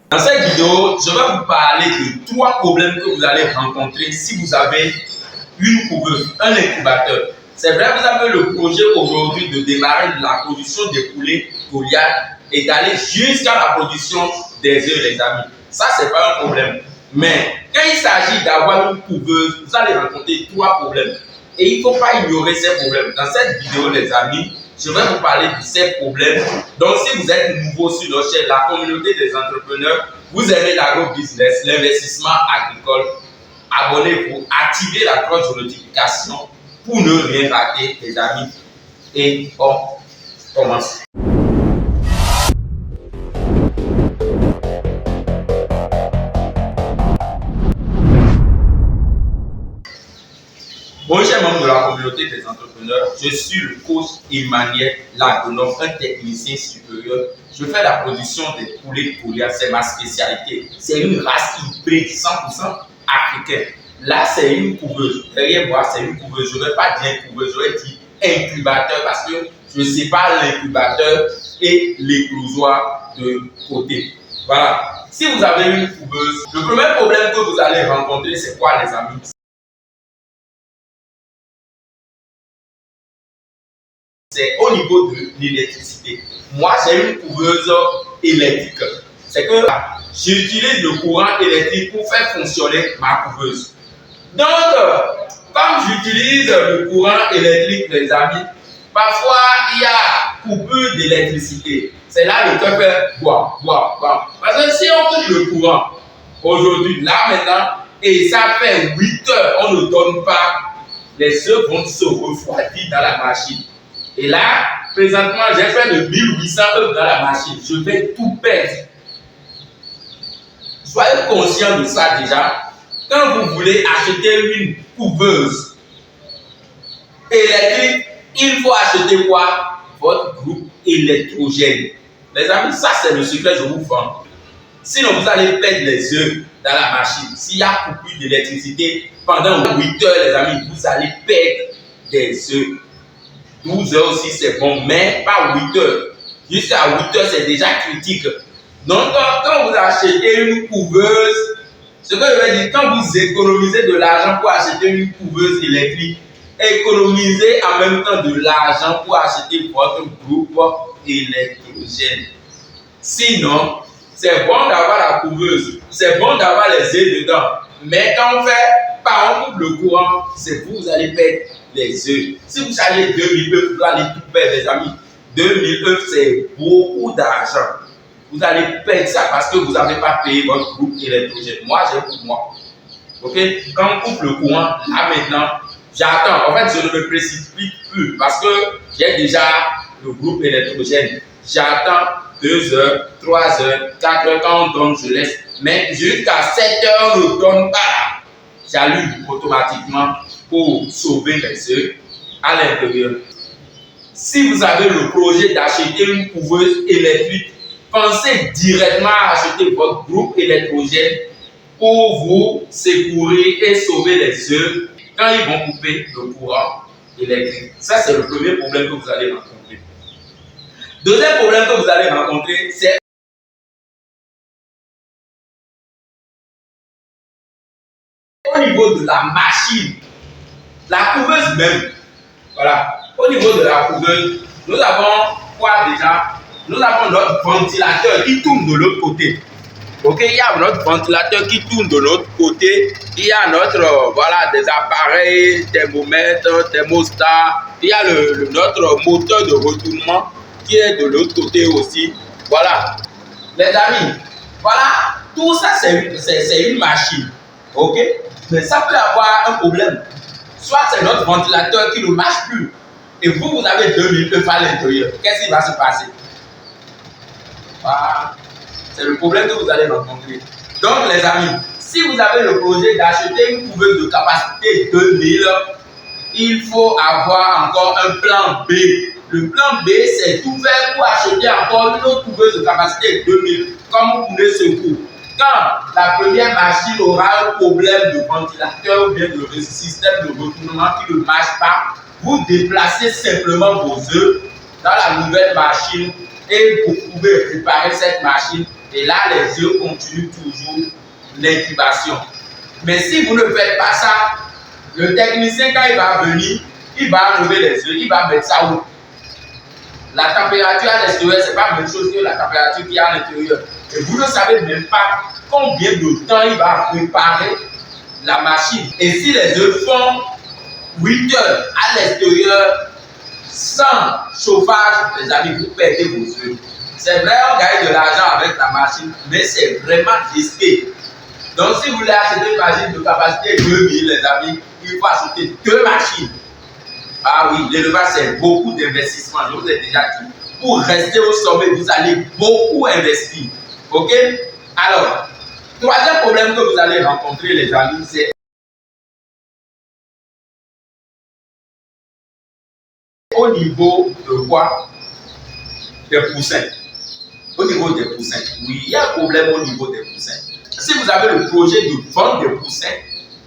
Dans cette vidéo, je vais vous parler de 3 problèmes que vous allez rencontrer si vous avez une couveuse, un incubateur. C'est vrai, vous avez le projet aujourd'hui de démarrer la production des poulets Goliath et d'aller jusqu'à la production des œufs, les amis. Ça, c'est pas un problème. Mais quand il s'agit d'avoir une couveuse, vous allez rencontrer 3 problèmes. Et il ne faut pas ignorer ces problèmes. Dans cette vidéo, les amis, je vais vous parler de ces problèmes. Donc, si vous êtes nouveau sur notre chaîne, la communauté des entrepreneurs, vous aimez l'agro-business, l'investissement agricole, abonnez-vous, activez la cloche de notification pour ne rien rater, les amis. Et on commence. Bonjour, chers membres de la communauté des entrepreneurs, je suis le coach Emmanuel Lagonov, un technicien supérieur. Je fais la production des poulets Goliath, c'est ma spécialité. C'est une race hybride 100% africaine. Là, c'est une couveuse. Derrière moi, c'est une couveuse. Je ne vais pas dire couveuse, je vais dire incubateur parce que je sépare l'incubateur et l'éclosoir de côté. Voilà. Si vous avez une couveuse, le premier problème que vous allez rencontrer, c'est quoi, les amis? C'est au niveau de l'électricité. Moi, j'ai une couveuse électrique. C'est que j'utilise le courant électrique pour faire fonctionner ma couveuse. Donc, comme j'utilise le courant électrique, les amis, parfois il y a coupure d'électricité. C'est là le cœur fait boire. Parce que si on coupe le courant aujourd'hui, là maintenant, et ça fait 8 heures, on ne donne pas, les œufs vont se refroidir dans la machine. Et là, présentement, j'ai fait de 1800 œufs dans la machine. Je vais tout perdre. Soyez conscient de ça déjà. Quand vous voulez acheter une couveuse électrique, il faut acheter quoi? Votre groupe électrogène. Les amis, ça c'est le secret que je vous vends. Sinon, vous allez perdre les œufs dans la machine. S'il y a coupure d'électricité pendant 8 heures, les amis, vous allez perdre des œufs. 12 heures aussi c'est bon, mais pas 8 heures. Jusqu'à 8 heures, c'est déjà critique. Donc, quand vous achetez une couveuse, ce que je veux dire, quand vous économisez de l'argent pour acheter une couveuse électrique, économisez en même temps de l'argent pour acheter votre groupe électrogène. Sinon, c'est bon d'avoir la couveuse, c'est bon d'avoir les œufs dedans, mais quand on fait, on coupe le courant, c'est vous allez perdre les œufs. Si vous chargez 2000 œufs, vous allez tout perdre, les amis. 2000 œufs, c'est beaucoup d'argent. Vous allez perdre ça parce que vous n'avez pas payé votre groupe électrogène. Moi, j'ai pour moi. Ok? Quand on coupe le courant, là maintenant, j'attends. En fait, je ne me précipite plus parce que j'ai déjà le groupe électrogène. J'attends 2 heures, 3 heures, 4 heures. Quand on donne, je laisse. Mais jusqu'à 7 heures, on ne donne pas. J'allume automatiquement pour sauver les œufs à l'intérieur. Si vous avez le projet d'acheter une couveuse électrique, pensez directement à acheter votre groupe électrogène pour vous secourir et sauver les œufs quand ils vont couper le courant électrique. Ça, c'est le premier problème que vous allez rencontrer. Deuxième problème que vous allez rencontrer, c'est au niveau de la machine. La couveuse même, voilà, au niveau de la couveuse, nous avons quoi déjà? Nous avons notre ventilateur qui tourne de l'autre côté. Ok, il y a notre ventilateur qui tourne de l'autre côté. Il y a notre, voilà, des appareils, thermomètres, thermostat. Il y a notre moteur de retournement qui est de l'autre côté aussi. Voilà, les amis, voilà, tout ça c'est une machine. Ok, mais ça peut avoir un problème. Soit c'est notre ventilateur qui ne marche plus et vous avez 2000 œufs à l'intérieur. Qu'est-ce qui va se passer? Voilà. C'est le problème que vous allez rencontrer. Donc les amis, si vous avez le projet d'acheter une couveuse de capacité 2000, il faut avoir encore un plan B. Le plan B, c'est ouvert pour acheter encore une autre couveuse de capacité 2000 comme poulet secours. Quand la première machine aura un problème de ventilateur ou bien de système de retournement qui ne marche pas, vous déplacez simplement vos œufs dans la nouvelle machine et vous pouvez réparer cette machine Et là, les œufs continuent toujours l'incubation. Mais si vous ne faites pas ça, le technicien, quand il va venir, il va enlever les œufs, il va mettre ça où? La température à l'extérieur, ce n'est pas la même chose que la température qui est à l'intérieur. Et vous ne savez même pas combien de temps il va préparer la machine. Et si les œufs font 8 heures à l'extérieur sans chauffage, les amis, vous perdez vos œufs. C'est vrai, on gagne de l'argent avec la machine, mais c'est vraiment risqué. Donc, si vous voulez acheter une machine de capacité 2000, les amis, il faut acheter 2 machines. Ah oui, l'élevage, c'est beaucoup d'investissement. Je vous ai déjà dit. Pour rester au sommet, vous allez beaucoup investir. OK? Alors, troisième problème que vous allez rencontrer, les amis, c'est au niveau de quoi? Des poussins. Au niveau des poussins. Oui, il y a un problème au niveau des poussins. Si vous avez le projet de vendre des poussins,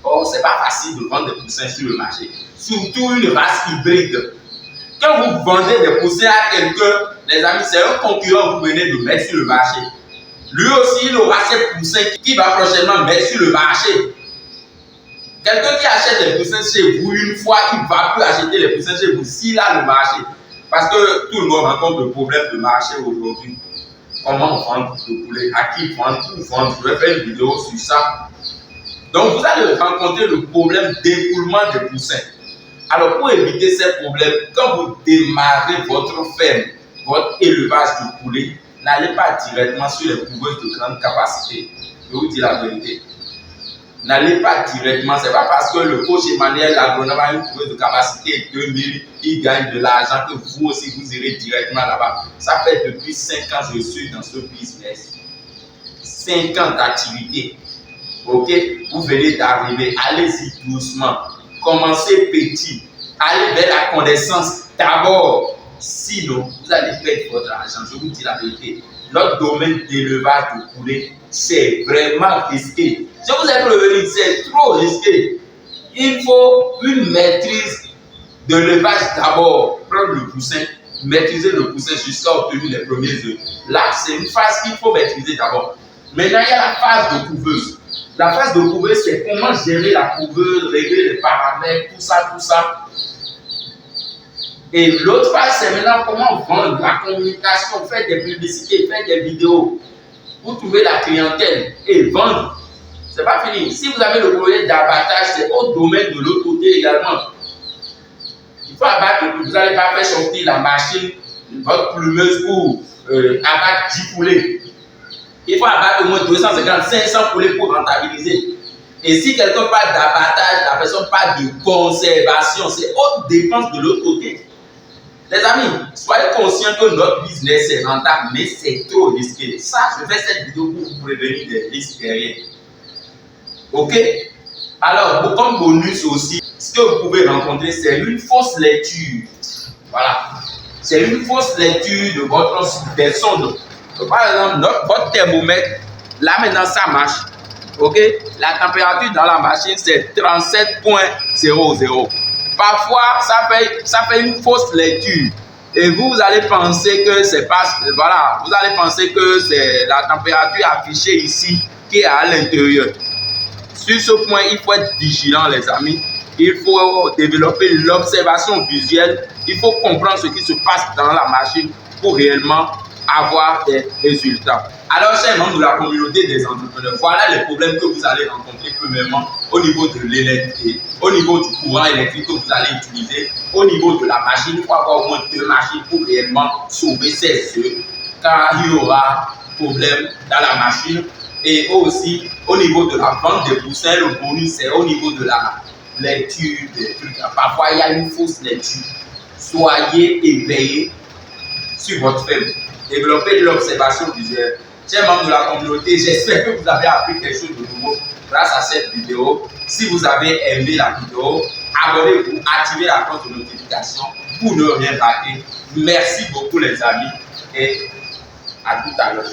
oh, c'est pas facile de vendre des poussins sur le marché. Surtout une race hybride. Quand vous vendez des poussins à quelqu'un, les amis, c'est un concurrent que vous venez de mettre sur le marché. Lui aussi, il aura ces poussins qui va prochainement mettre sur le marché. Quelqu'un qui achète des poussins chez vous une fois, il ne va plus acheter les poussins chez vous s'il a le marché. Parce que tout le monde rencontre le problème de marché aujourd'hui. Comment vendre le poulet, à qui vendre, où vendre. Je vais faire une vidéo sur ça. Donc, vous allez rencontrer le problème d'écoulement des poussins. Alors, pour éviter ces problèmes, quand vous démarrez votre ferme, votre élevage de poulet, n'allez pas directement sur les couveuses de grande capacité. Je vous dis la vérité. N'allez pas directement. Ce n'est pas parce que le coach Emmanuel, l'agronome, a une couveuse de capacité 2000, il gagne de l'argent que vous aussi vous irez directement là-bas. Ça fait depuis 5 ans que je suis dans ce business. 5 ans d'activité. Ok? Vous venez d'arriver. Allez-y doucement. Commencez petit. Allez vers la connaissance d'abord. Sinon, vous allez perdre votre argent. Je vous dis la vérité. Notre domaine d'élevage de poulet, c'est vraiment risqué. Je vous ai prévenu, c'est trop risqué. Il faut une maîtrise de l'élevage d'abord. Prendre le poussin, maîtriser le poussin jusqu'à obtenir les premiers œufs. Là, c'est une phase qu'il faut maîtriser d'abord. Maintenant, il y a la phase de couveuse. La phase de couveuse, c'est comment gérer la couveuse, régler les paramètres, tout ça, tout ça. Et l'autre phase, c'est maintenant comment vendre, la communication, faire des publicités, faire des vidéos pour trouver la clientèle et vendre. C'est pas fini. Si vous avez le projet d'abattage, c'est au domaine de l'autre côté également. Il faut abattre, vous n'allez pas faire sortir la machine, votre plumeuse pour abattre 10 poulets. Il faut abattre au moins 250, 500 poulets pour rentabiliser. Et si quelqu'un parle d'abattage, la personne parle de conservation, c'est haute dépense de l'autre côté. Les amis, soyez conscients que notre business est rentable, mais c'est trop risqué. Ça, je fais cette vidéo pour vous prévenir des risques derrière. Ok? Alors, comme bonus aussi, ce que vous pouvez rencontrer, c'est une fausse lecture. Voilà. C'est une fausse lecture de votre sonde. Par exemple, votre thermomètre, là maintenant ça marche. Ok? La température dans la machine, c'est 37,00. Parfois, ça fait une fausse lecture. Et vous allez penser que c'est pas. Voilà, vous allez penser que c'est la température affichée ici qui est à l'intérieur. Sur ce point, il faut être vigilant, les amis. Il faut développer l'observation visuelle. Il faut comprendre ce qui se passe dans la machine pour réellement avoir des résultats. Alors, chers membres de la communauté des entrepreneurs, voilà les problèmes que vous allez rencontrer premièrement au niveau de l'électricité, au niveau du courant électrique que vous allez utiliser, au niveau de la machine. Il faut avoir au moins 2 machines pour réellement sauver ces œufs, car il y aura problème dans la machine. Et aussi, au niveau de la vente des poussins, le bonus, c'est au niveau de la lecture des trucs. Parfois, il y a une fausse lecture. Soyez éveillés sur votre ferme. Développez de l'observation visuelle. Chers membres de la communauté, j'espère que vous avez appris quelque chose de nouveau grâce à cette vidéo. Si vous avez aimé la vidéo, abonnez-vous, activez la cloche de notification pour ne rien rater. Merci beaucoup les amis et à tout à l'heure.